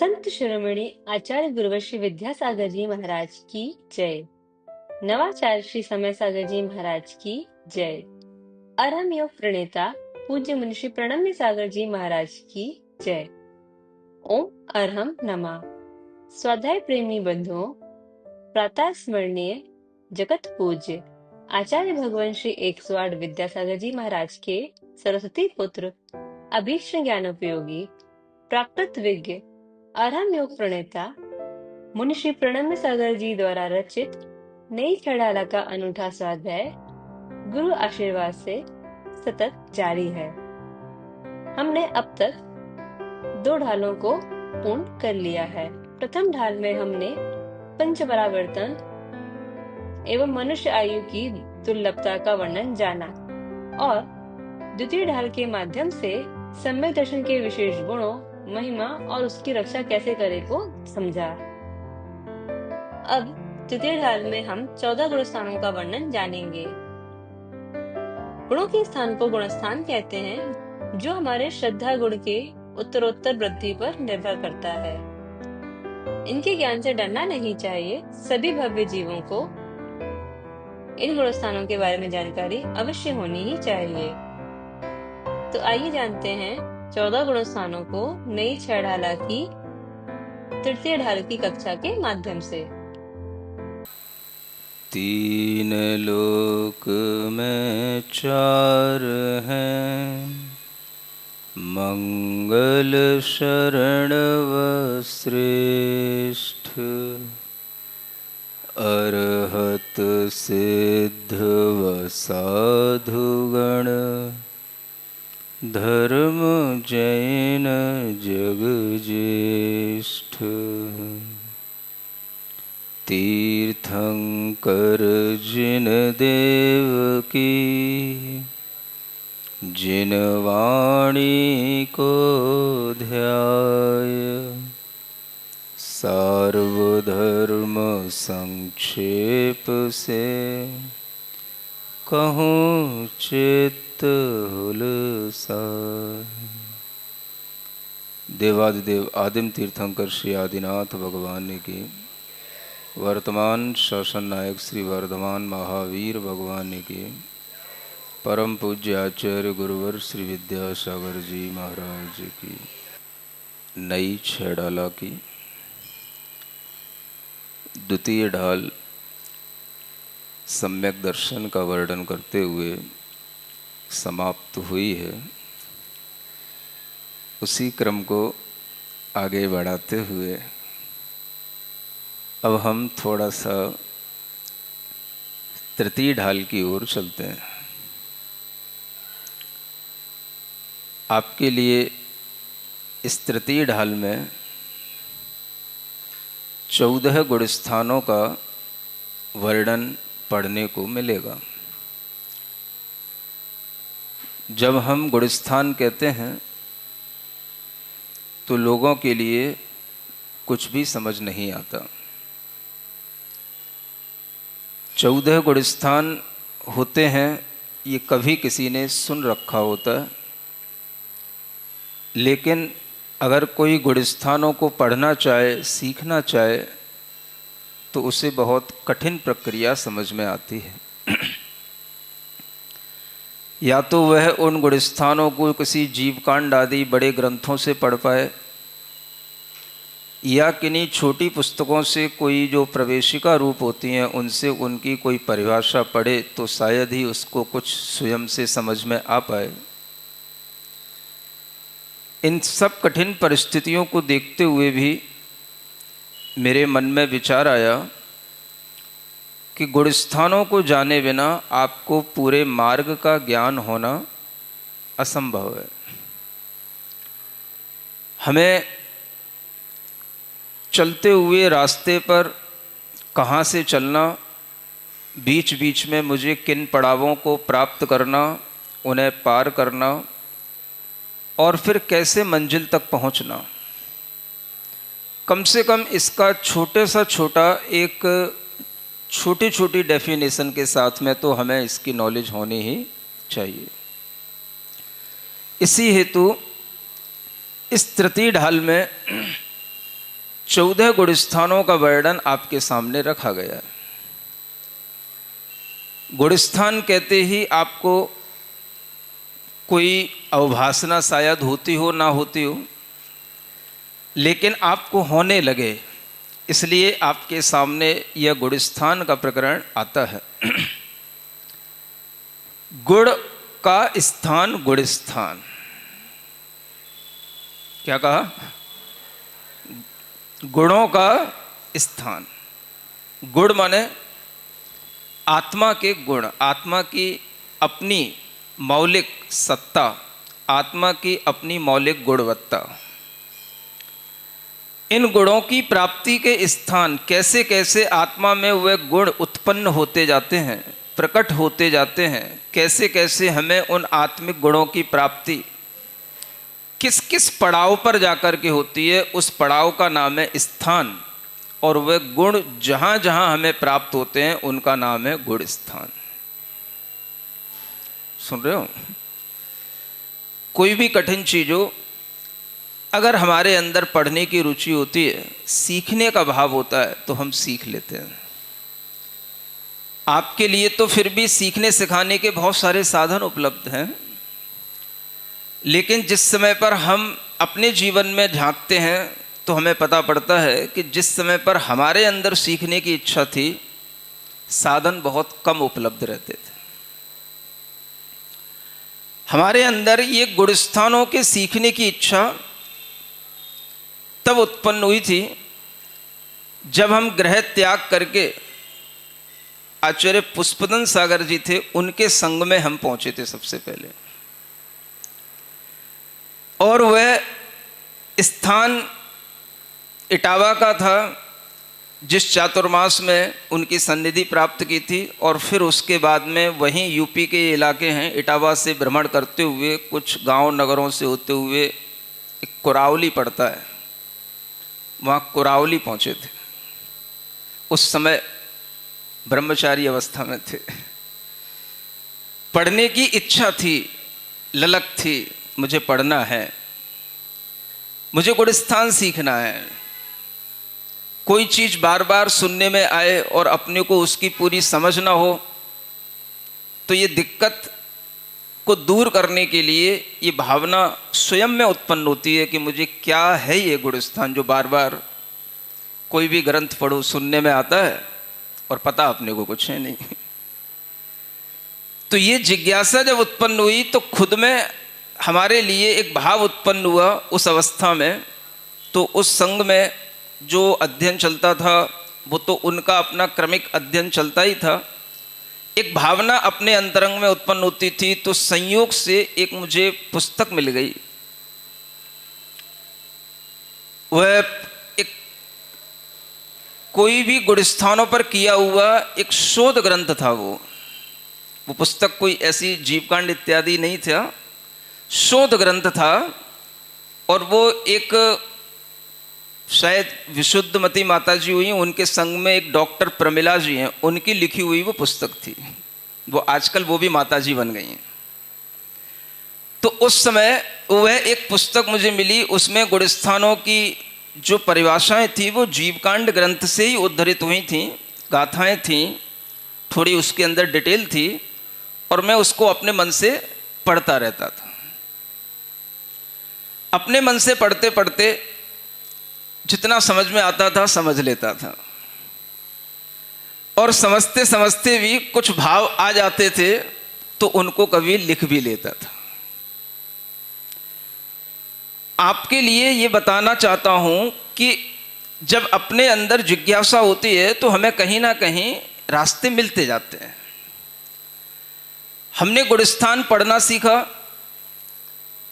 संत शिरोमणि आचार्य गुरुवर विद्यासागर जी महाराज की जय। नवाचार्य श्री समय सागर जी महाराज की जय। अरहम योग प्रणेता पूज्य मुनिषि प्रणम्य सागर जी महाराज की जय। ओम अरहम नमः। स्वाध्याय प्रेमी बंधुओं, प्रातः स्मरणीय जगत पूज्य आचार्य भगवान श्री 108 विद्यासागर जी महाराज के सरस्वती पुत्र अभीष्ट ज्ञानोपयोगी प्राकृत विज्ञ अरहम योग प्रणेता मुनिश्री प्रणम्य सागर जी द्वारा रचित नई खड़ाला का अनूठा स्वाध्याय गुरु आशीर्वाद से सतत जारी है। हमने अब तक 2 ढालों को पूर्ण कर लिया है। प्रथम ढाल में हमने पंच परावर्तन एवं मनुष्य आयु की दुर्लभता का वर्णन जाना और द्वितीय ढाल के माध्यम से सम्यक दर्शन के विशेष गुणों, महिमा और उसकी रक्षा कैसे करें को समझा। अब तृतीय ढाल में हम 14 गुण स्थानों का वर्णन जानेंगे। गुणों के स्थान को गुणस्थान कहते हैं, जो हमारे श्रद्धा गुण के उत्तरोत्तर वृद्धि पर निर्भर करता है। इनके ज्ञान से डरना नहीं चाहिए। सभी भव्य जीवों को इन गुण स्थानों के बारे में जानकारी अवश्य होनी ही चाहिए। तो आइए जानते हैं 14 गुण स्थानों को नई 6 ढाला की तृतीय ढाल की कक्षा के माध्यम से। 3 लोक में 4 हैं, मंगल शरण व श्रेष्ठ, अरहत सिद्ध व साधुगण, धर्म जैन जग ज्येष्ठ। तीर्थंकर जिन देव की, जिन वाणी को ध्याय, सार्वधर्म संक्षेप से, कहूँ चित्त हुलसाय। देवादिदेव आदिम तीर्थंकर श्री आदिनाथ भगवान की, वर्तमान शासन नायक श्री वर्धमान महावीर भगवान की, परम पूज्य आचार्य गुरुवर श्री विद्यासागर जी महाराज की नई 6 ढाला की द्वितीय ढाल सम्यक दर्शन का वर्णन करते हुए समाप्त हुई है। उसी क्रम को आगे बढ़ाते हुए अब हम थोड़ा सा तृतीय ढाल की ओर चलते हैं। आपके लिए इस तृतीय ढाल में 14 गुण स्थानों का वर्णन पढ़ने को मिलेगा। जब हम गुणस्थान कहते हैं तो लोगों के लिए कुछ भी समझ नहीं आता। 14 गुणस्थान होते हैं, ये कभी किसी ने सुन रखा होता है, लेकिन अगर कोई गुणस्थानों को पढ़ना चाहे, सीखना चाहे, तो उसे बहुत कठिन प्रक्रिया समझ में आती है। या तो वह उन गुणस्थानों को किसी जीवकांड आदि बड़े ग्रंथों से पढ़ पाए, या किन्हीं छोटी पुस्तकों से कोई जो प्रवेशिका रूप होती हैं उनसे उनकी कोई परिभाषा पढ़े तो शायद ही उसको कुछ स्वयं से समझ में आ पाए। इन सब कठिन परिस्थितियों को देखते हुए भी मेरे मन में विचार आया कि गुणस्थानों को जाने बिना आपको पूरे मार्ग का ज्ञान होना असंभव है। हमें चलते हुए रास्ते पर कहाँ से चलना, बीच बीच में मुझे किन पड़ावों को प्राप्त करना, उन्हें पार करना और फिर कैसे मंजिल तक पहुँचना, कम से कम इसका छोटे सा छोटा एक छोटी छोटी डेफिनेशन के साथ में तो हमें इसकी नॉलेज होनी ही चाहिए। इसी हेतु इस तृतीय ढाल में 14 गुणस्थानों का वर्णन आपके सामने रखा गया है। गुणस्थान कहते ही आपको कोई अवभासना शायद होती हो ना होती हो, लेकिन आपको होने लगे, इसलिए आपके सामने यह गुणस्थान का प्रकरण आता है। गुण का स्थान गुणस्थान। क्या कहा? गुणों का स्थान। गुण माने आत्मा के गुण, आत्मा की अपनी मौलिक सत्ता, आत्मा की अपनी मौलिक गुणवत्ता। इन गुणों की प्राप्ति के स्थान, कैसे कैसे आत्मा में वे गुण उत्पन्न होते जाते हैं, प्रकट होते जाते हैं, कैसे कैसे हमें उन आत्मिक गुणों की प्राप्ति किस किस पड़ाव पर जाकर के होती है, उस पड़ाव का नाम है स्थान। और वे गुण जहाँ जहाँ हमें प्राप्त होते हैं उनका नाम है गुण स्थान। सुन रहे हो? कोई भी कठिन चीज हो, अगर हमारे अंदर पढ़ने की रुचि होती है, सीखने का भाव होता है, तो हम सीख लेते हैं। आपके लिए तो फिर भी सीखने सिखाने के बहुत सारे साधन उपलब्ध हैं, लेकिन जिस समय पर हम अपने जीवन में झांकते हैं तो हमें पता पड़ता है कि जिस समय पर हमारे अंदर सीखने की इच्छा थी, साधन बहुत कम उपलब्ध रहते थे। हमारे अंदर ये गुणस्थानों के सीखने की इच्छा तब उत्पन्न हुई थी जब हम गृह त्याग करके आचार्य पुष्पदन सागर जी थे, उनके संग में हम पहुंचे थे सबसे पहले। और वह स्थान इटावा का था जिस चातुर्मास में उनकी सन्निधि प्राप्त की थी। और फिर उसके बाद में वहीं यूपी के इलाके हैं, इटावा से भ्रमण करते हुए कुछ गांव नगरों से होते हुए एक कुरावली पड़ता है, वहाँ कुरावली पहुँचे थे। उस समय ब्रह्मचारी अवस्था में थे, पढ़ने की इच्छा थी, ललक थी, मुझे पढ़ना है, मुझे गुणस्थान सीखना है। कोई चीज बार बार सुनने में आए और अपने को उसकी पूरी समझ ना हो, तो ये दिक्कत को दूर करने के लिए ये भावना स्वयं में उत्पन्न होती है कि मुझे क्या है ये गुणस्थान, जो बार बार कोई भी ग्रंथ पढ़ो सुनने में आता है और पता अपने को कुछ है नहीं। तो ये जिज्ञासा जब उत्पन्न हुई तो खुद में हमारे लिए एक भाव उत्पन्न हुआ उस अवस्था में। तो उस संघ में जो अध्ययन चलता था वो तो उनका अपना क्रमिक अध्ययन चलता ही था, एक भावना अपने अंतरंग में उत्पन्न होती थी। तो संयोग से एक मुझे पुस्तक मिल गई, वह एक कोई भी गुणस्थानों पर किया हुआ एक शोध ग्रंथ था। वो पुस्तक कोई ऐसी जीवकांड इत्यादि नहीं था, शोध ग्रंथ था। और वो एक शायद विशुद्धमती माता जी हुई, उनके संग में एक डॉक्टर प्रमिला जी हैं, उनकी लिखी हुई वो पुस्तक थी। वो आजकल वो भी माता जी बन गई हैं। तो उस समय वह एक पुस्तक मुझे मिली, उसमें गुणस्थानों की जो परिभाषाएं थी वो जीवकांड ग्रंथ से ही उद्धृत हुई थी, गाथाएं थीं, थोड़ी उसके अंदर डिटेल थी। और मैं उसको अपने मन से पढ़ता रहता था। अपने मन से पढ़ते पढ़ते जितना समझ में आता था समझ लेता था, और समझते समझते भी कुछ भाव आ जाते थे तो उनको कभी लिख भी लेता था। आपके लिए ये बताना चाहता हूं कि जब अपने अंदर जिज्ञासा होती है तो हमें कहीं ना कहीं रास्ते मिलते जाते हैं। हमने गुणस्थान पढ़ना सीखा,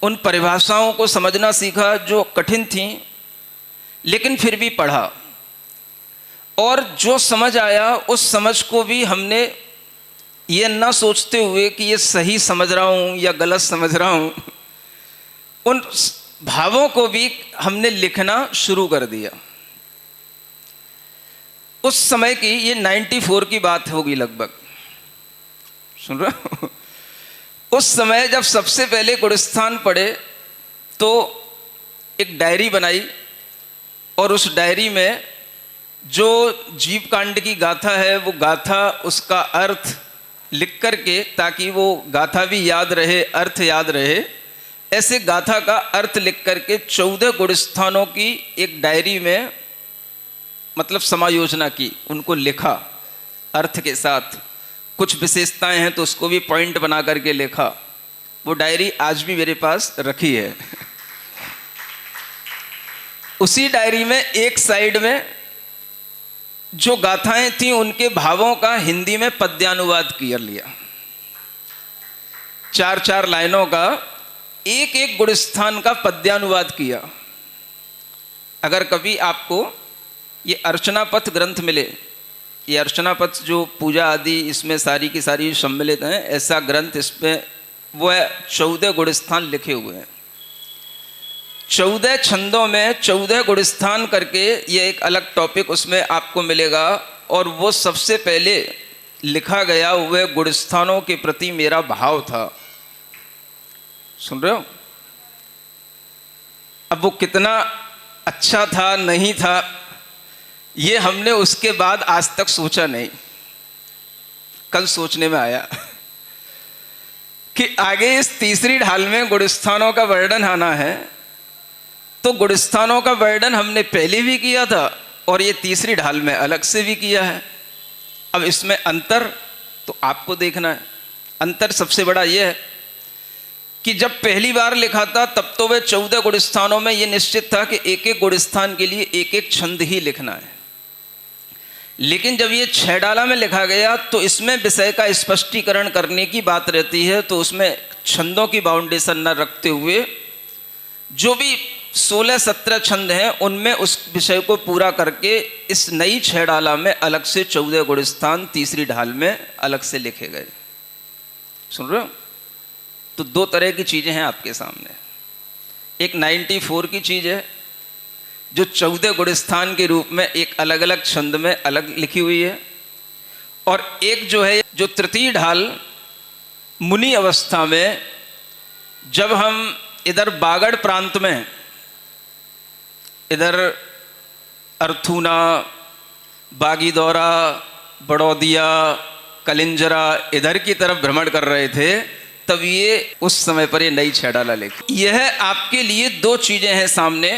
उन परिभाषाओं को समझना सीखा जो कठिन थीं, लेकिन फिर भी पढ़ा। और जो समझ आया उस समझ को भी हमने ये ना सोचते हुए कि ये सही समझ रहा हूँ या गलत समझ रहा हूँ, उन भावों को भी हमने लिखना शुरू कर दिया। उस समय की ये 94 की बात होगी लगभग, सुन रहे हो? उस समय जब सबसे पहले गुणस्थान पढ़े तो एक डायरी बनाई और उस डायरी में जो जीव कांड की गाथा है वो गाथा, उसका अर्थ लिख करके, ताकि वो गाथा भी याद रहे, अर्थ याद रहे, ऐसे गाथा का अर्थ लिख करके 14 गुणस्थानों की एक डायरी में मतलब समायोजना की, उनको लिखा अर्थ के साथ। कुछ विशेषताएं हैं तो उसको भी पॉइंट बना करके लिखा। वो डायरी आज भी मेरे पास रखी है। उसी डायरी में एक साइड में जो गाथाएं थी उनके भावों का हिंदी में पद्यानुवाद कर लिया। 4-4 लाइनों का एक एक गुणस्थान का पद्यानुवाद किया। अगर कभी आपको ये अर्चना पथ ग्रंथ मिले, ये अर्चना पथ जो पूजा आदि इसमें सारी की सारी सम्मिलित हैं, ऐसा ग्रंथ, इसमें वो 14 गुणस्थान लिखे हुए हैं। 14 छंदों में 14 गुणस्थान करके ये एक अलग टॉपिक उसमें आपको मिलेगा। और वो सबसे पहले लिखा गया हुए गुणस्थानों के प्रति मेरा भाव था। सुन रहे हो? अब वो कितना अच्छा था नहीं था ये हमने उसके बाद आज तक सोचा नहीं। कल सोचने में आया कि आगे इस तीसरी ढाल में गुणस्थानों का वर्णन आना है, तो गुणस्थानों का वर्णन हमने पहले भी किया था और ये तीसरी ढाल में अलग से भी किया है। अब इसमें अंतर तो आपको देखना है। अंतर सबसे बड़ा ये है कि जब पहली बार लिखा था तब तो वह 14 गुणस्थानों में ये निश्चित था कि एक एक गुणस्थान के लिए एक एक छंद ही लिखना है। लेकिन जब ये 6 डाला में लिखा गया तो इसमें विषय का स्पष्टीकरण करने की बात रहती है, तो उसमें छंदों की बाउंडेशन न रखते हुए जो भी 16-17 छंद हैं उनमें उस विषय को पूरा करके इस नई 6 डाला में अलग से 14 गुणस्थान तीसरी ढाल में अलग से लिखे गए। सुन रहे हो? तो 2 तरह की चीजें हैं आपके सामने। एक 94 की चीज है जो 14 गुणस्थान के रूप में एक अलग अलग छंद में अलग लिखी हुई है, और एक जो है जो तृतीय ढाल मुनि अवस्था में, जब हम इधर बागड़ प्रांत में, इधर अर्थूना, बागीदौरा, बड़ौदिया, कलिंजरा, इधर की तरफ भ्रमण कर रहे थे, तब ये उस समय पर ये नई 6 डाला लिखी। यह आपके लिए 2 चीजें हैं सामने।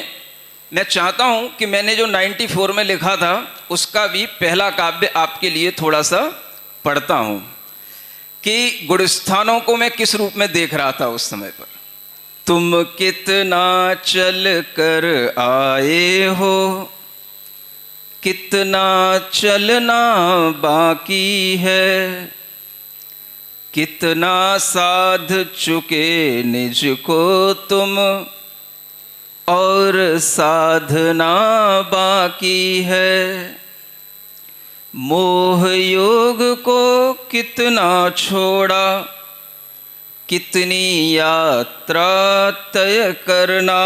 मैं चाहता हूं कि मैंने जो 94 में लिखा था उसका भी पहला काव्य आपके लिए थोड़ा सा पढ़ता हूं कि गुणस्थानों को मैं किस रूप में देख रहा था उस समय पर। तुम कितना चल कर आए हो, कितना चलना बाकी है, कितना साध चुके निज को तुम और साधना बाकी है। मोह योग को कितना छोड़ा, कितनी यात्रा तय करना,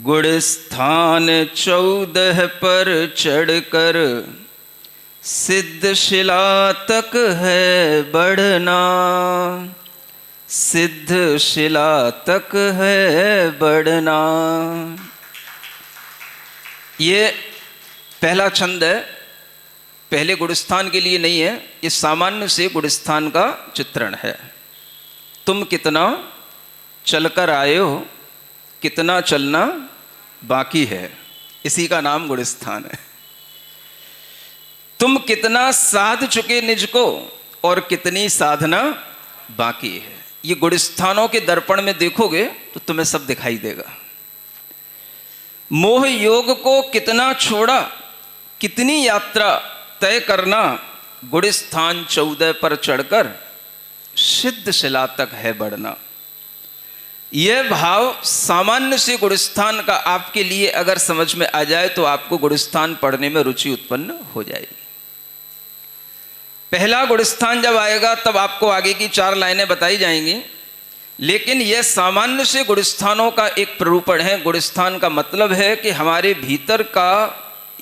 गुणस्थान 14 पर चढ़कर सिद्धशिला तक है बढ़ना, सिद्धशिला तक है बढ़ना। ये पहला छंद है, पहले गुणस्थान के लिए नहीं है, ये सामान्य से गुणस्थान का चित्रण है। तुम कितना चलकर आए हो, कितना चलना बाकी है, इसी का नाम गुणस्थान है। तुम कितना साध चुके निज को और कितनी साधना बाकी है। ये गुणस्थानों के दर्पण में देखोगे तो तुम्हें सब दिखाई देगा। मोह योग को कितना छोड़ा, कितनी यात्रा तय करना, गुणस्थान 14 पर चढ़कर सिद्धशिला तक है बढ़ना। यह भाव सामान्य से गुणस्थान का आपके लिए अगर समझ में आ जाए तो आपको गुणस्थान पढ़ने में रुचि उत्पन्न हो जाएगी। पहला गुणस्थान जब आएगा तब आपको आगे की 4 लाइनें बताई जाएंगी, लेकिन यह सामान्य से गुणस्थानों का एक प्ररूपण है। गुणस्थान का मतलब है कि हमारे भीतर का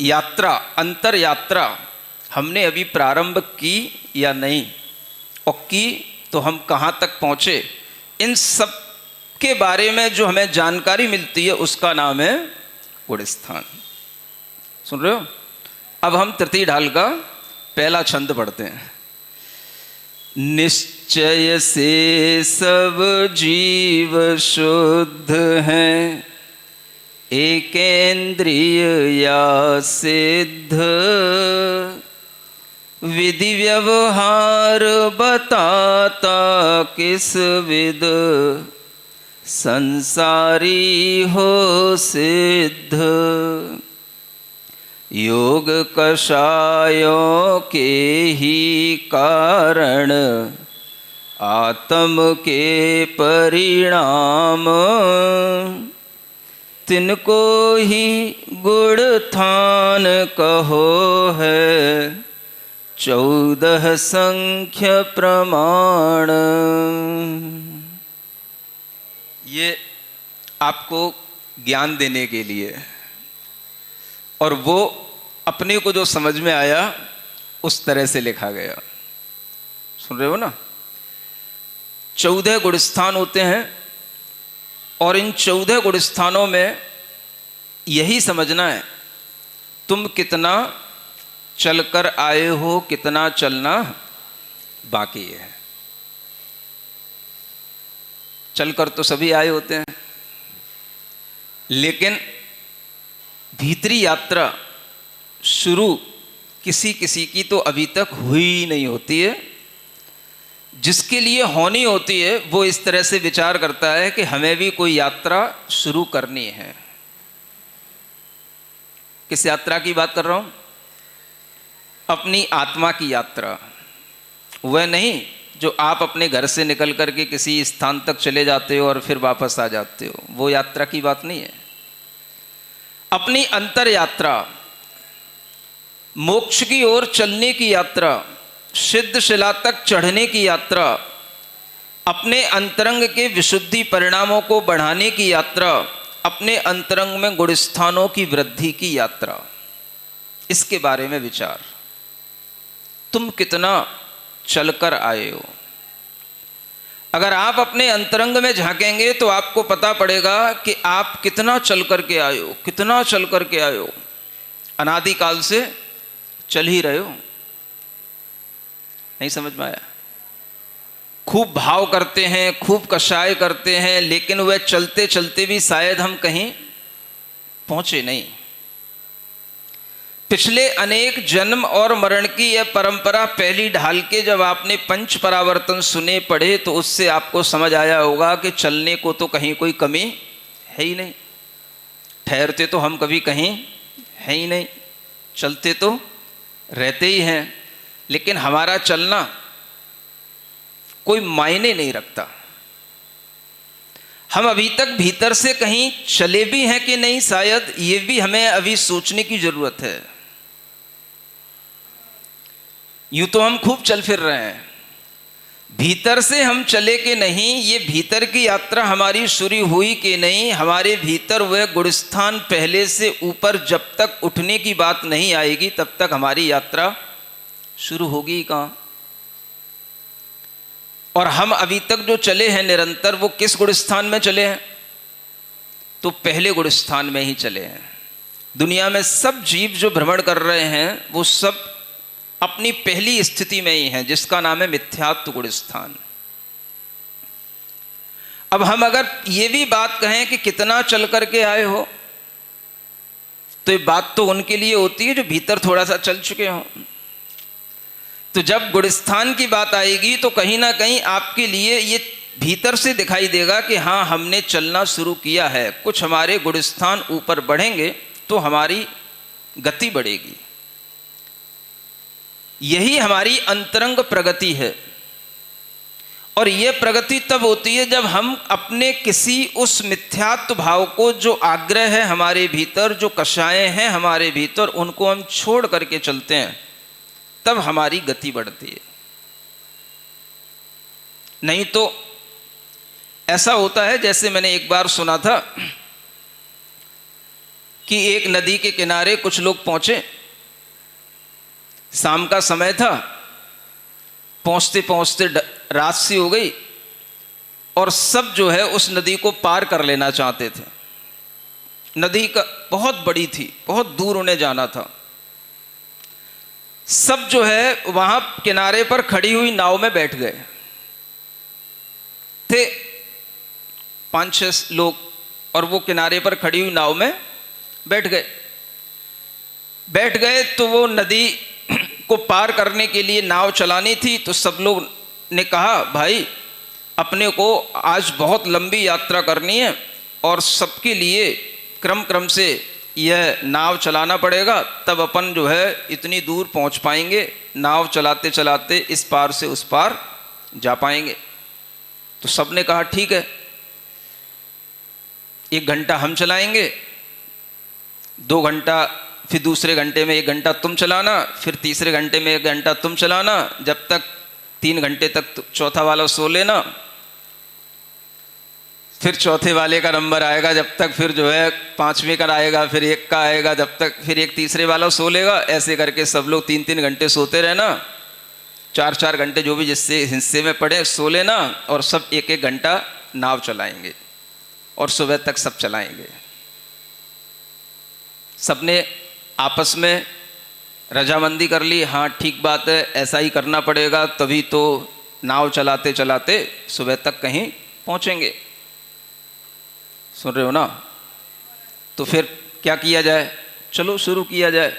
यात्रा, अंतर यात्रा हमने अभी प्रारंभ की या नहीं, और की तो हम कहाँ तक पहुँचे, इन सब के बारे में जो हमें जानकारी मिलती है उसका नाम है गुड़स्थान। सुन रहे हो? अब हम तृतीय ढाल का पहला छंद पढ़ते हैं। निश्चय से सब जीव शुद्ध हैं, एकेंद्रिय या सिद्ध, विधि व्यवहार बताता किस विद, संसारी हो सिद्ध। योग कषायों के ही कारण, आत्म के परिणाम, तिनको ही गुण थान कहो है, 14 संख्य प्रमाण। ये आपको ज्ञान देने के लिए, और वो अपने को जो समझ में आया उस तरह से लिखा गया। सुन रहे हो ना? 14 गुणस्थान होते हैं, और इन 14 गुणस्थानों में यही समझना है तुम कितना चलकर आए हो, कितना चलना बाकी है। चलकर तो सभी आए होते हैं, लेकिन भीतरी यात्रा शुरू किसी किसी की तो अभी तक हुई नहीं होती है। जिसके लिए होनी होती है वो इस तरह से विचार करता है कि हमें भी कोई यात्रा शुरू करनी है। किस यात्रा की बात कर रहा हूं? अपनी आत्मा की यात्रा। वह नहीं जो आप अपने घर से निकल करके किसी स्थान तक चले जाते हो और फिर वापस आ जाते हो, वो यात्रा की बात नहीं है। अपनी अंतर यात्रा, मोक्ष की ओर चलने की यात्रा, सिद्ध शिला तक चढ़ने की यात्रा, अपने अंतरंग के विशुद्धि परिणामों को बढ़ाने की यात्रा, अपने अंतरंग में गुणस्थानों की वृद्धि की यात्रा, इसके बारे में विचार। तुम कितना चलकर आए हो? अगर आप अपने अंतरंग में झांकेंगे तो आपको पता पड़ेगा कि आप कितना चल करके आए हो, कितना चल करके आए हो। अनादिकाल से चल ही रहे हो। नहीं समझ में आया? खूब भाव करते हैं, खूब कषाय करते हैं, लेकिन वह चलते चलते भी शायद हम कहीं पहुंचे नहीं। पिछले अनेक जन्म और मरण की यह परंपरा पहली ढाल के जब आपने पंच परावर्तन सुने पढ़े तो उससे आपको समझ आया होगा कि चलने को तो कहीं कोई कमी है ही नहीं। ठहरते तो हम कभी कहीं है ही नहीं, चलते तो रहते ही हैं, लेकिन हमारा चलना कोई मायने नहीं रखता। हम अभी तक भीतर से कहीं चले भी हैं कि नहीं, शायद ये भी हमें अभी सोचने की जरूरत है। यूं तो हम खूब चल फिर रहे हैं, भीतर से हम चले कि नहीं, ये भीतर की यात्रा हमारी शुरू हुई कि नहीं। हमारे भीतर वह गुणस्थान पहले से ऊपर जब तक उठने की बात नहीं आएगी तब तक हमारी यात्रा शुरू होगी ही कहाँ। और हम अभी तक जो चले हैं निरंतर, वो किस गुणस्थान में चले हैं? तो पहले गुणस्थान में ही चले हैं। दुनिया में सब जीव जो भ्रमण कर रहे हैं वो सब अपनी पहली स्थिति में ही हैं, जिसका नाम है मिथ्यात्व गुणस्थान। अब हम अगर ये भी बात कहें कि कितना चल करके आए हो, तो ये बात तो उनके लिए होती है जो भीतर थोड़ा सा चल चुके हों। तो जब गुणस्थान की बात आएगी तो कहीं ना कहीं आपके लिए ये भीतर से दिखाई देगा कि हाँ, हमने चलना शुरू किया है। कुछ हमारे गुणस्थान ऊपर बढ़ेंगे तो हमारी गति बढ़ेगी। यही हमारी अंतरंग प्रगति है। और यह प्रगति तब होती है जब हम अपने किसी उस मिथ्यात्व भाव को, जो आग्रह है हमारे भीतर, जो कषायें हैं हमारे भीतर, उनको हम छोड़ करके चलते हैं, तब हमारी गति बढ़ती है। नहीं तो ऐसा होता है, जैसे मैंने एक बार सुना था कि एक नदी के किनारे कुछ लोग पहुंचे, शाम का समय था, पहुंचते पहुंचते रात सी हो गई और सब जो है उस नदी को पार कर लेना चाहते थे। नदी का बहुत बड़ी थी, बहुत दूर उन्हें जाना था। सब जो है वहां किनारे पर खड़ी हुई नाव में बैठ गए थे, 5-6 लोग, और वो किनारे पर खड़ी हुई नाव में बैठ गए। तो वो नदी को पार करने के लिए नाव चलानी थी। तो सब लोग ने कहा, भाई अपने को आज बहुत लंबी यात्रा करनी है और सबके लिए क्रम क्रम से यह नाव चलाना पड़ेगा, तब अपन जो है इतनी दूर पहुंच पाएंगे, नाव चलाते चलाते इस पार से उस पार जा पाएंगे। तो सबने कहा ठीक है, 1 घंटा हम चलाएंगे, 2 घंटा, फिर दूसरे घंटे में 1 घंटा तुम चलाना, फिर तीसरे घंटे में 1 घंटा तुम चलाना, जब तक 3 घंटे तक चौथा वाला सो लेना, फिर चौथे वाले का नंबर आएगा, जब तक फिर जो है 5वें का आएगा, फिर 1 का आएगा, जब तक फिर 1 तीसरे वाला सो लेगा। ऐसे करके सब लोग 3-3 घंटे सोते रहना, 4-4 घंटे जो भी जिससे हिस्से में पड़े सो लेना, और सब 1-1 घंटा नाव चलाएंगे और सुबह तक सब चलाएंगे। सबने आपस में रजामंदी कर ली, हाँ ठीक बात है, ऐसा ही करना पड़ेगा, तभी तो नाव चलाते चलाते सुबह तक कहीं पहुंचेंगे। सुन रहे हो ना? तो फिर क्या किया जाए, चलो शुरू किया जाए।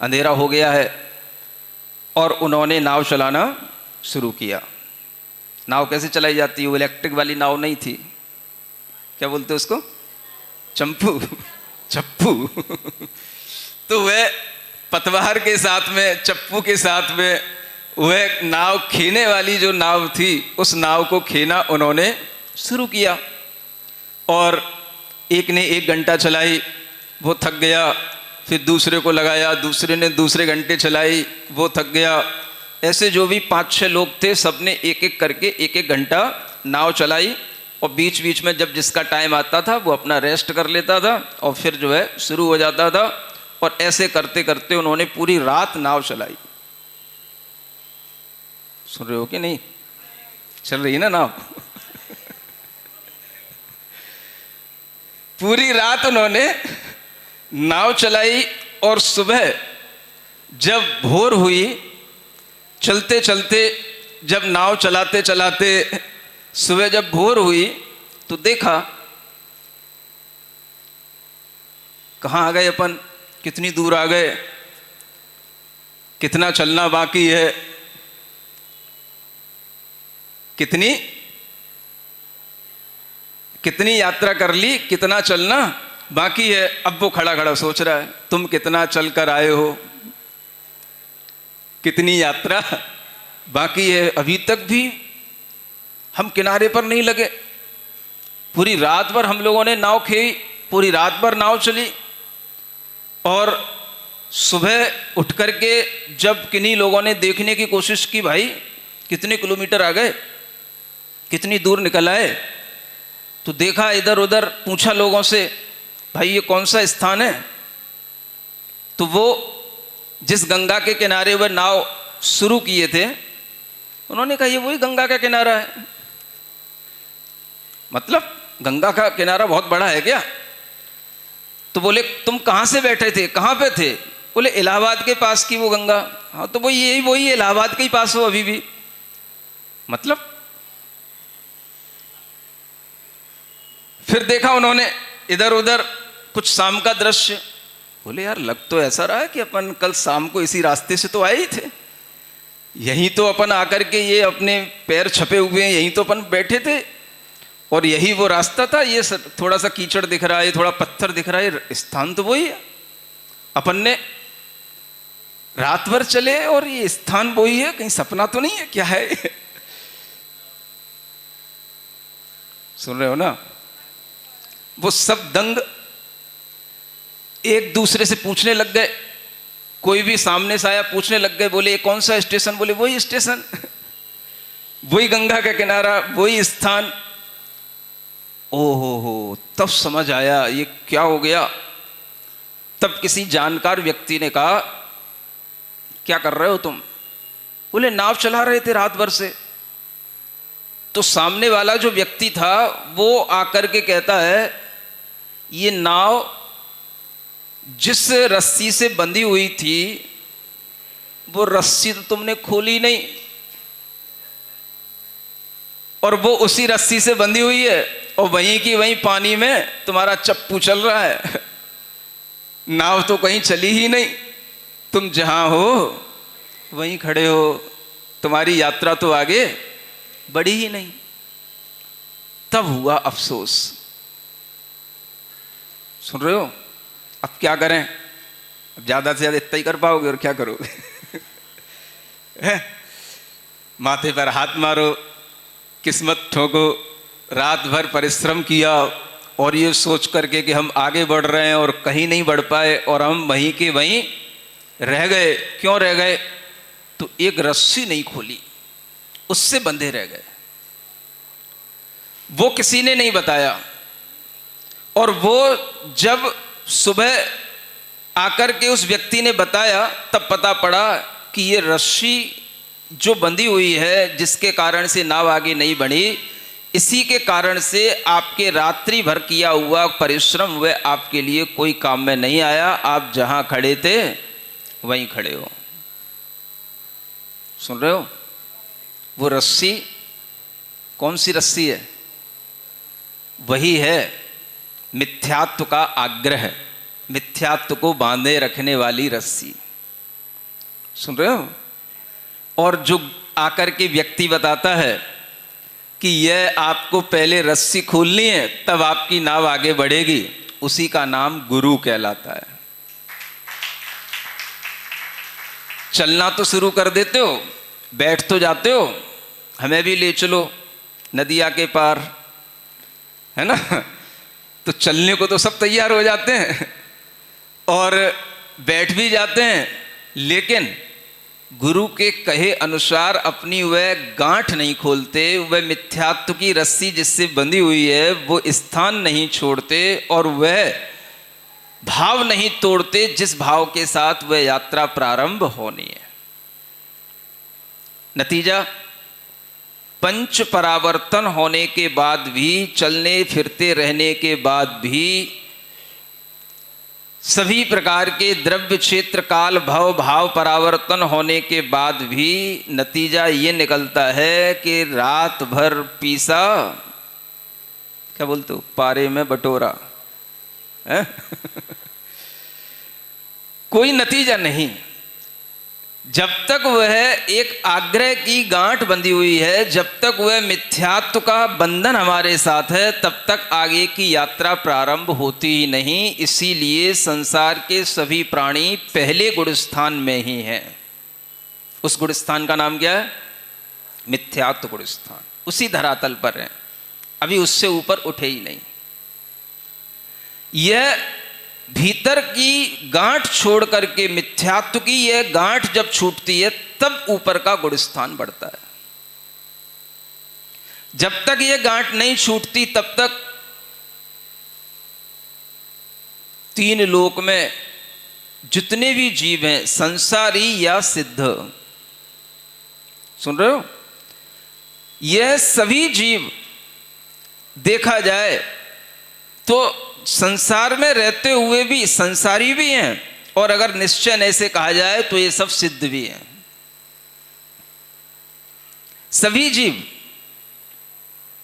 अंधेरा हो गया है और उन्होंने नाव चलाना शुरू किया। नाव कैसे चलाई जाती है? वो इलेक्ट्रिक वाली नाव नहीं थी, क्या बोलते उसको, चंपू, चप्पू। तो वह पतवार के साथ में, चप्पू के साथ में, वह नाव खींचने वाली जो नाव थी, उस नाव को खींचना उन्होंने शुरू किया। और एक ने 1 घंटा चलाई, वो थक गया, फिर दूसरे को लगाया, दूसरे ने दूसरे घंटे चलाई, वो थक गया। ऐसे जो भी 5-6 लोग थे, सबने 1-1 करके 1-1 घंटा नाव चलाई, और बीच बीच में जब जिसका टाइम आता था वो अपना रेस्ट कर लेता था, और फिर जो है शुरू हो जाता था। और ऐसे करते करते उन्होंने पूरी रात नाव चलाई। सुन रहे हो कि नहीं? चल रही है ना नाव? पूरी रात उन्होंने नाव चलाई, और सुबह जब भोर हुई, चलते चलते, जब नाव चलाते चलाते सुबह जब भोर हुई, तो देखा कहाँ आ गए अपन, कितनी दूर आ गए, कितना चलना बाकी है, कितनी यात्रा कर ली, कितना चलना बाकी है। अब वो खड़ा खड़ा सोच रहा है, तुम कितना चल कर आए हो, कितनी यात्रा बाकी है, अभी तक भी हम किनारे पर नहीं लगे। पूरी रात भर हम लोगों ने नाव खेई, पूरी रात भर नाव चली, और सुबह उठ करके जब किन्हीं लोगों ने देखने की कोशिश की, भाई कितने किलोमीटर आ गए, कितनी दूर निकल आए, तो देखा इधर उधर, पूछा लोगों से, भाई ये कौन सा स्थान है? तो वो जिस गंगा के किनारे वह नाव शुरू किए थे, उन्होंने कहा ये वही गंगा का किनारा है। मतलब गंगा का किनारा बहुत बड़ा है क्या? तो बोले तुम कहाँ से बैठे थे, कहाँ पे थे? बोले इलाहाबाद के पास की वो गंगा। हाँ तो वही इलाहाबाद के ही पास हो अभी भी। मतलब फिर देखा उन्होंने इधर उधर कुछ शाम का दृश्य, बोले यार लग तो ऐसा रहा है कि अपन कल शाम को इसी रास्ते से तो आए ही थे, यहीं तो अपन आकर के ये अपने पैर छपे हुए हैं, यहीं तो अपन बैठे थे, और यही वो रास्ता था। ये थोड़ा सा कीचड़ दिख रहा है, थोड़ा पत्थर दिख रहा है, स्थान तो वही है, अपन ने रात भर चले और ये स्थान वही है, कहीं सपना तो नहीं है, क्या है? सुन रहे हो ना? वो सब दंग एक दूसरे से पूछने लग गए, कोई भी सामने से आया पूछने लग गए, बोले ये कौन सा स्टेशन? बोले वही स्टेशन, वही गंगा का किनारा, वही स्थान। ओहो, तब समझ आया ये क्या हो गया। तब किसी जानकार व्यक्ति ने कहा क्या कर रहे हो तुम? बोले नाव चला रहे थे रात भर से। तो सामने वाला जो व्यक्ति था वो आकर के कहता है ये नाव जिस रस्सी से बंधी हुई थी वो रस्सी तो तुमने खोली नहीं, और वो उसी रस्सी से बंधी हुई है, और वहीं की वहीं पानी में तुम्हारा चप्पू चल रहा है। नाव तो कहीं चली ही नहीं, तुम जहां हो वहीं खड़े हो, तुम्हारी यात्रा तो आगे बढ़ी ही नहीं। तब हुआ अफसोस। सुन रहे हो? अब क्या करें? अब ज्यादा से ज्यादा इतना ही कर पाओगे, और क्या करोगे? माथे पर हाथ मारो, किस्मत ठोको, रात भर परिश्रम किया और ये सोच करके कि हम आगे बढ़ रहे हैं और कहीं नहीं बढ़ पाए, और हम वहीं के वहीं रह गए। क्यों रह गए? तो एक रस्सी नहीं खोली, उससे बंधे रह गए। वो किसी ने नहीं बताया, और वो जब सुबह आकर के उस व्यक्ति ने बताया तब पता पड़ा कि ये रस्सी जो बंधी हुई है, जिसके कारण से नाव आगे नहीं बढ़ी, इसी के कारण से आपके रात्रि भर किया हुआ परिश्रम वह आपके लिए कोई काम में नहीं आया। आप जहां खड़े थे वहीं खड़े हो। सुन रहे हो? वो रस्सी कौन सी रस्सी है? वही है मिथ्यात्व का आग्रह, मिथ्यात्व को बांधे रखने वाली रस्सी। सुन रहे हो? और जो आकर के व्यक्ति बताता है कि यह आपको पहले रस्सी खोलनी है तब आपकी नाव आगे बढ़ेगी, उसी का नाम गुरु कहलाता है। चलना तो शुरू कर देते हो, बैठ तो जाते हो, हमें भी ले चलो नदिया के पार, है ना? तो चलने को तो सब तैयार हो जाते हैं और बैठ भी जाते हैं, लेकिन गुरु के कहे अनुसार अपनी वह गांठ नहीं खोलते, वह मिथ्यात्व की रस्सी जिससे बंधी हुई है वो स्थान नहीं छोड़ते, और वह भाव नहीं तोड़ते जिस भाव के साथ वह यात्रा प्रारंभ होनी है। नतीजा, पंच परावर्तन होने के बाद भी, चलने फिरते रहने के बाद भी, सभी प्रकार के द्रव्य क्षेत्र काल भव भाव परावर्तन होने के बाद भी नतीजा ये निकलता है कि रात भर पीसा, क्या बोलते हो, पारे में बटोरा है? कोई नतीजा नहीं। जब तक वह एक आग्रह की गांठ बंधी हुई है, जब तक वह मिथ्यात्व का बंधन हमारे साथ है, तब तक आगे की यात्रा प्रारंभ होती ही नहीं। इसीलिए संसार के सभी प्राणी पहले गुणस्थान में ही हैं। उस गुणस्थान का नाम क्या है? मिथ्यात्व गुणस्थान। उसी धरातल पर है, अभी उससे ऊपर उठे ही नहीं। यह भीतर की गांठ छोड़ करके, मिथ्यात्व की यह गांठ जब छूटती है तब ऊपर का गुणस्थान बढ़ता है। जब तक यह गांठ नहीं छूटती तब तक तीन लोक में जितने भी जीव हैं, संसारी या सिद्ध, सुन रहे हो, यह सभी जीव देखा जाए तो संसार में रहते हुए भी संसारी भी हैं, और अगर निश्चय ऐसे कहा जाए तो ये सब सिद्ध भी हैं। सभी जीव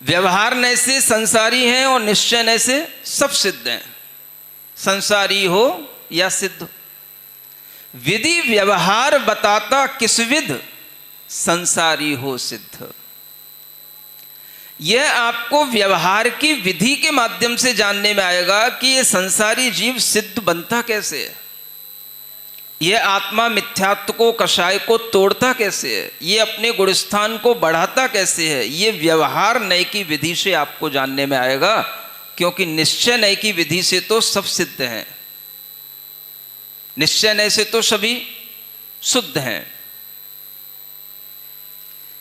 व्यवहार न से संसारी हैं और निश्चय न से सब सिद्ध हैं, संसारी हो या सिद्ध। विधि व्यवहार बताता किस विध, संसारी हो सिद्ध। यह आपको व्यवहार की विधि के माध्यम से जानने में आएगा कि यह संसारी जीव सिद्ध बनता कैसे है, यह आत्मा मिथ्यात्व को, कषाय को तोड़ता कैसे है, यह अपने गुणस्थान को बढ़ाता कैसे है। यह व्यवहार नय की विधि से आपको जानने में आएगा, क्योंकि निश्चय नय की विधि से तो सब सिद्ध हैं, निश्चय नय से तो सभी शुद्ध हैं।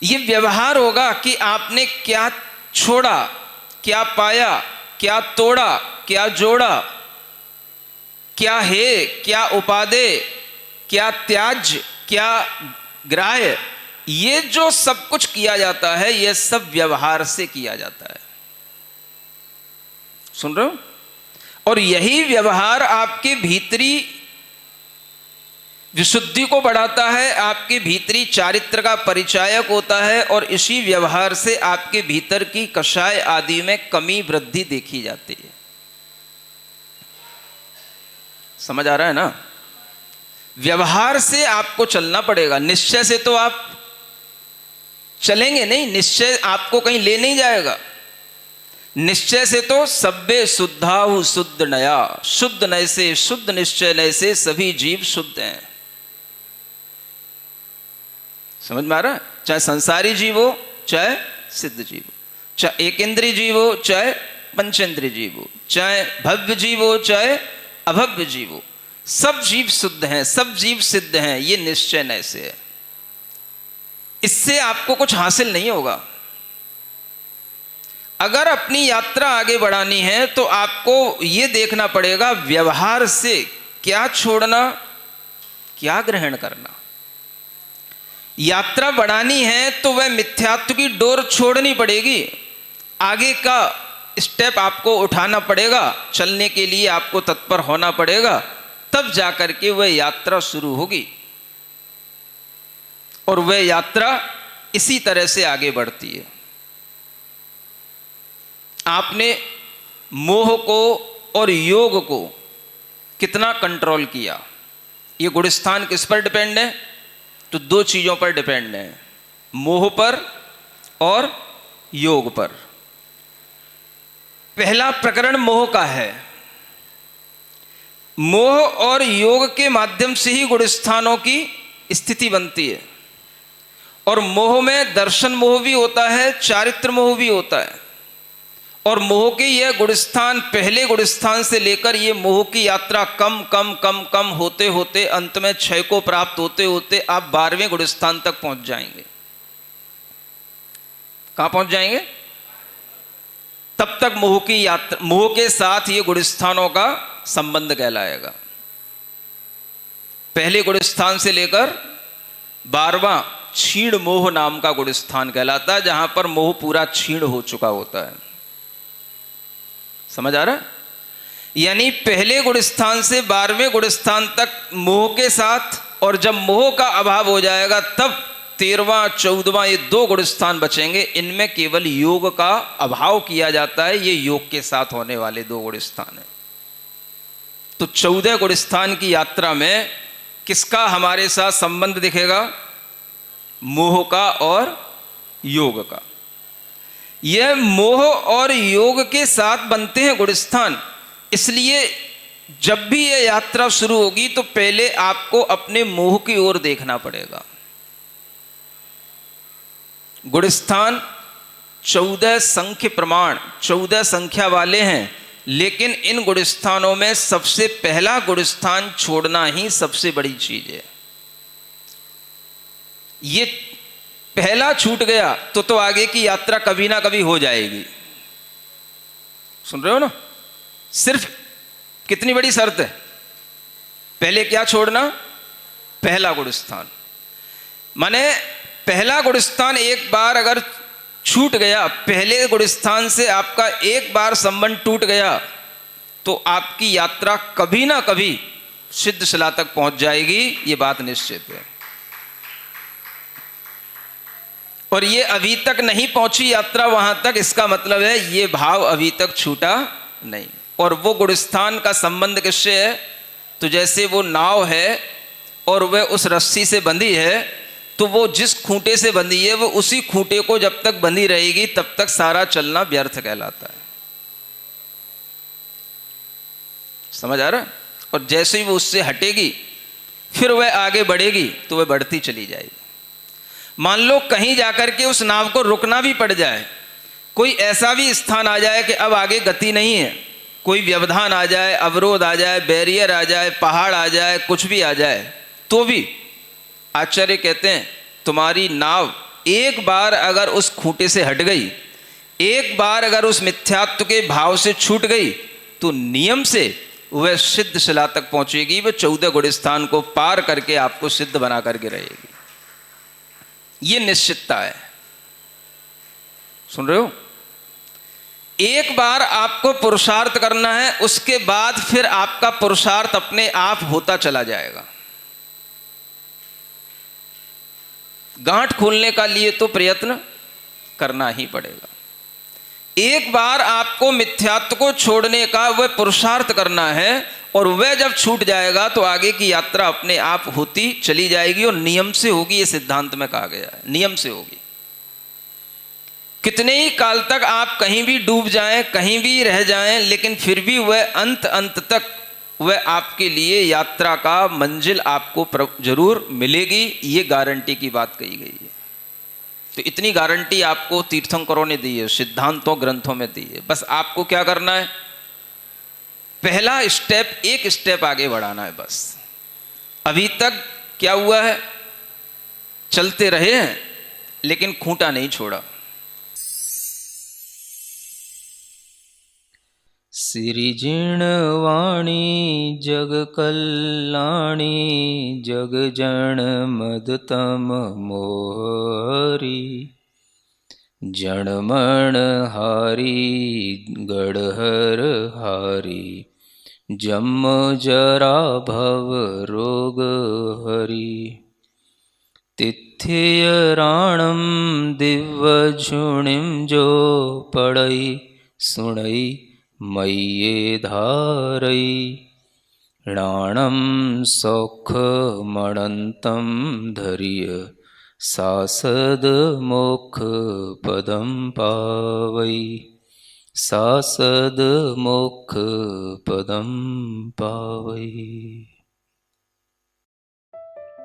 यह व्यवहार होगा कि आपने क्या छोड़ा, क्या पाया, क्या तोड़ा, क्या जोड़ा, क्या है, क्या उपादेय, क्या त्याज्य, क्या ग्राह्य। ये जो सब कुछ किया जाता है, यह सब व्यवहार से किया जाता है। सुन रहे हो? और यही व्यवहार आपके भीतरी विशुद्धि को बढ़ाता है, आपके भीतरी चारित्र का परिचायक होता है, और इसी व्यवहार से आपके भीतर की कषाय आदि में कमी वृद्धि देखी जाती है। समझ आ रहा है ना? व्यवहार से आपको चलना पड़ेगा, निश्चय से तो आप चलेंगे नहीं, निश्चय आपको कहीं ले नहीं जाएगा। निश्चय से तो सब्बे शुद्धाहु शुद्ध नया, शुद्ध नय से, शुद्ध निश्चय नय से सभी जीव शुद्ध हैं। समझ में आ रहा है? चाहे संसारी जीव हो, चाहे सिद्ध जीव हो, चाहे एक इंद्रिय जीव हो, चाहे पंचेंद्रिय जीव हो, चाहे भव्य जीव हो, चाहे अभव्य जीव हो, सब जीव शुद्ध हैं, सब जीव सिद्ध हैं। ये निश्चय नय से है। इससे आपको कुछ हासिल नहीं होगा। अगर अपनी यात्रा आगे बढ़ानी है तो आपको ये देखना पड़ेगा व्यवहार से क्या छोड़ना, क्या ग्रहण करना। यात्रा बढ़ानी है तो वह मिथ्यात्व की डोर छोड़नी पड़ेगी, आगे का स्टेप आपको उठाना पड़ेगा, चलने के लिए आपको तत्पर होना पड़ेगा, तब जाकर के वह यात्रा शुरू होगी। और वह यात्रा इसी तरह से आगे बढ़ती है। आपने मोह को और योग को कितना कंट्रोल किया, ये गुणस्थान किस पर डिपेंड है? तो दो चीजों पर डिपेंड है, मोह पर और योग पर। पहला प्रकरण मोह का है। मोह और योग के माध्यम से ही गुणस्थानों की स्थिति बनती है। और मोह में दर्शन मोह भी होता है, चारित्र मोह भी होता है। और मोह के यह गुणस्थान, पहले गुणस्थान से लेकर ये मोह की यात्रा कम कम कम कम होते होते अंत में क्षय को प्राप्त होते होते आप 12वें गुणस्थान तक पहुंच जाएंगे। कहां पहुंच जाएंगे? तब तक मोह की यात्रा, मोह के साथ ये गुणस्थानों का संबंध कहलाएगा। पहले गुणस्थान से लेकर 12वां क्षीण मोह नाम का गुणस्थान कहलाता है, जहां पर मोह पूरा क्षीण हो चुका होता है। समझ आ रहा है? यानी पहले गुणस्थान से 12वें गुणस्थान तक मोह के साथ, और जब मोह का अभाव हो जाएगा तब 13वां 14वां ये दो गुणस्थान बचेंगे। इनमें केवल योग का अभाव किया जाता है, ये योग के साथ होने वाले दो गुणस्थान है। तो 14 गुणस्थान की यात्रा में किसका हमारे साथ संबंध दिखेगा? मोह का और योग का। यह मोह और योग के साथ बनते हैं गुणस्थान। इसलिए जब भी यह यात्रा शुरू होगी तो पहले आपको अपने मोह की ओर देखना पड़ेगा। गुणस्थान 14 संख्य प्रमाण, 14 संख्या वाले हैं, लेकिन इन गुणस्थानों में सबसे पहला गुणस्थान छोड़ना ही सबसे बड़ी चीज है। ये पहला छूट गया तो आगे की यात्रा कभी ना कभी हो जाएगी। सुन रहे हो ना? सिर्फ कितनी बड़ी शर्त है, पहले क्या छोड़ना? पहला गुणस्थान। माने पहला गुणस्थान एक बार अगर छूट गया, पहले गुणस्थान से आपका एक बार संबंध टूट गया, तो आपकी यात्रा कभी ना कभी सिद्ध शिला तक पहुंच जाएगी, ये बात निश्चित है। और ये अभी तक नहीं पहुंची यात्रा वहां तक, इसका मतलब है ये भाव अभी तक छूटा नहीं। और वो गुणस्थान का संबंध किससे है? तो जैसे वो नाव है और वह उस रस्सी से बंधी है, तो वो जिस खूंटे से बंधी है वो उसी खूंटे को जब तक बंधी रहेगी तब तक सारा चलना व्यर्थ कहलाता है। समझ आ रहा है? और जैसे ही वो उससे हटेगी फिर वह आगे बढ़ेगी तो वह बढ़ती चली जाएगी। मान लो कहीं जाकर के उस नाव को रुकना भी पड़ जाए, कोई ऐसा भी स्थान आ जाए कि अब आगे गति नहीं है, कोई व्यवधान आ जाए, अवरोध आ जाए, बैरियर आ जाए, पहाड़ आ जाए, कुछ भी आ जाए, तो भी आचार्य कहते हैं तुम्हारी नाव एक बार अगर उस खूंटे से हट गई, एक बार अगर उस मिथ्यात्व के भाव से छूट गई, तो नियम से वह सिद्ध शिला तक पहुंचेगी। वह 14 गुणस्थान को पार करके आपको सिद्ध बना करके रहेगी। ये निश्चितता है। सुन रहे हो? एक बार आपको पुरुषार्थ करना है, उसके बाद फिर आपका पुरुषार्थ अपने आप होता चला जाएगा। गांठ खोलने का लिए तो प्रयत्न करना ही पड़ेगा। एक बार आपको मिथ्यात्व को छोड़ने का वह पुरुषार्थ करना है, और वह जब छूट जाएगा तो आगे की यात्रा अपने आप होती चली जाएगी, और नियम से होगी। ये सिद्धांत में कहा गया है, नियम से होगी। कितने ही काल तक आप कहीं भी डूब जाएं, कहीं भी रह जाएं, लेकिन फिर भी वह अंत तक वह आपके लिए यात्रा का मंजिल आपको जरूर मिलेगी। ये गारंटी की बात कही गई है। तो इतनी गारंटी आपको तीर्थंकरों ने दी है, सिद्धांतों ग्रंथों में दी है। बस आपको क्या करना है, पहला स्टेप, एक स्टेप आगे बढ़ाना है बस। अभी तक क्या हुआ है, चलते रहे हैं लेकिन खूंटा नहीं छोड़ा। सिरिजिणवाणी जग कल्याणी, जग जन मदतम मोहरी, जनमण हारी गढ़हर हारी, जम जरा भव रोग हरी। तिथ्य राणम दिव्य झुणिम जो पड़ई, सुणई मय्ये धारई, राणम सौख मणंतम धर्य, सासद मोक्ष पदम पावई, सासद मोक्ष पदम पावई।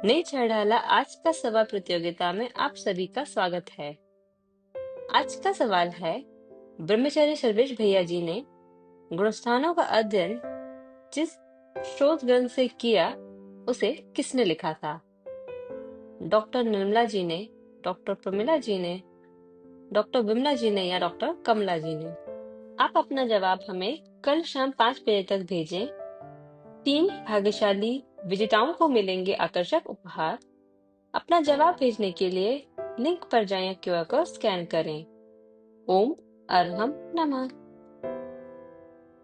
नई चढ़ाला आज का सवाल प्रतियोगिता में आप सभी का स्वागत है। आज का सवाल है, ब्रह्मचारी सर्वेश भैया जी ने गुणस्थानों का अध्ययन जिस शोध ग्रंथ से किया उसे किसने लिखा था? डॉक्टर निर्मला जी ने, डॉक्टर प्रमिला जी ने, डॉक्टर विमला जी ने या डॉक्टर कमला जी ने? आप अपना जवाब हमें कल शाम 5 बजे तक भेजें। 3 भाग्यशाली विजेताओं को मिलेंगे आकर्षक उपहार। अपना जवाब भेजने के लिए लिंक पर जाएं, क्यूआर कोड स्कैन करें। ओम अरहम नमः।